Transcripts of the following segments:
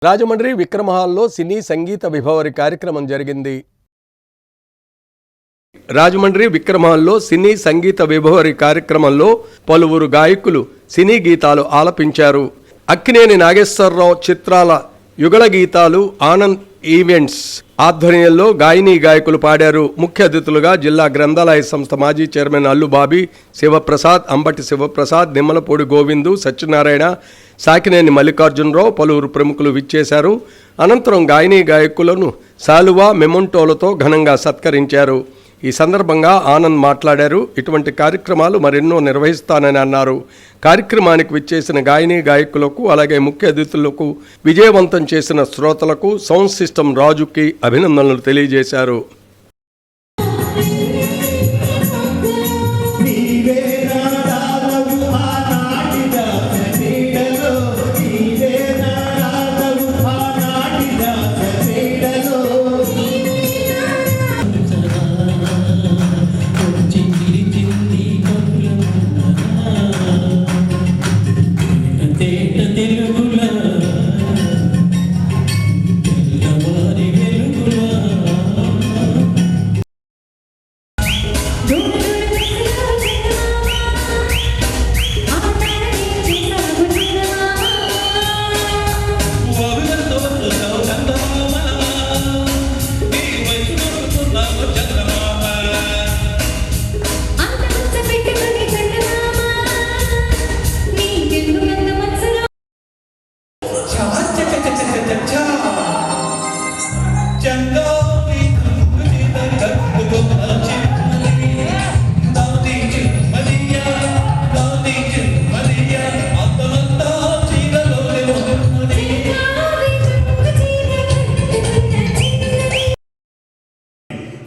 రాజమండ్రి విక్రమ్ హాల్లో సినీ సంగీత విభావరి కార్యక్రమం జరిగింది. రాజమండ్రి విక్రమ్ హాల్లో సినీ సంగీత విభావరి కార్యక్రమంలో పలువురు గాయకులు సినీ గీతాలు ఆలపించారు. అక్కినేని నాగేశ్వరరావు చిత్రాల యుగళ గీతాలు ఆనంద్ ఈవెంట్స్ ఆధ్వర్యంలో గాయనీ గాయకులు పాడారు. ముఖ్య అతిథులుగా జిల్లా గ్రంథాలయ సంస్థ మాజీ చైర్మన్ అల్లు బాబీ, శివప్రసాద్, అంబటి శివప్రసాద్, నిమ్మలపూడి గోవిందు, సత్యనారాయణ, సాకినేని మల్లికార్జునరావు పలువురు ప్రముఖులు విచ్చేశారు. అనంతరం గాయనీ గాయకులను శాలువా, మెమొంటోలతో ఘనంగా సత్కరించారు. ఈ సందర్భంగా ఆనంద్ మాట్లాడారు. ఇటువంటి కార్యక్రమాలు మరెన్నో నిర్వహిస్తానని అన్నారు. కార్యక్రమానికి విచ్చేసిన గాయనీ గాయకులకు అలాగే ముఖ్య అతిథులకు, విజయవంతం చేసిన శ్రోతలకు, సౌండ్ సిస్టమ్ రాజుకి అభినందనలు తెలియజేశారు.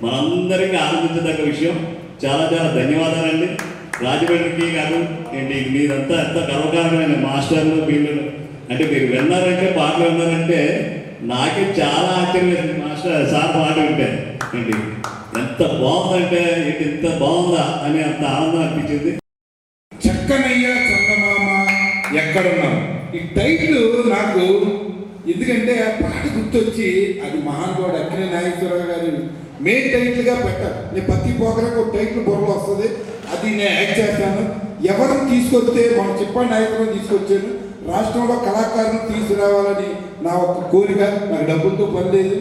మనందరికీ ఆనందించదగ్గ విషయం. చాలా చాలా ధన్యవాదాలండి. రాజమండ్రికి కాదు ఏంటి మీరంతా ఎంత గర్వకారణమైన మాస్టర్లు వీళ్ళు అంటే మీరు విన్నారంటే పాటలు విన్నారంటే నాకే చాలా ఆశ్చర్యం వేసింది. మాస్టర్ సార్ పాట వింటే ఏంటి ఎంత బాగుందంటే ఏంటి ఎంత బాగుందా అని అంత ఆనందం అనిపించింది. చక్కనయ్య చందమామ ఎక్కడున్నాం ఈ టైటిల్ నాకు ఎందుకంటే ఆ పాట గుర్తొచ్చి అది మహానుభావుడు అక్కినేని నాగేశ్వరరావు గారు మెయిన్ టైటిల్గా పెట్టారు. నేను ప్రతి పోకరకు ఒక టైటిల్ బొరలో వస్తుంది, అది నేను యాడ్ చేస్తాను. ఎవరిని తీసుకొస్తే మన చెప్పండి నాయకులను తీసుకొచ్చాను. రాష్ట్రంలో కళాకారులను తీసుకురావాలని నా ఒక కోరిక. నాకు డబ్బులతో పని లేదు.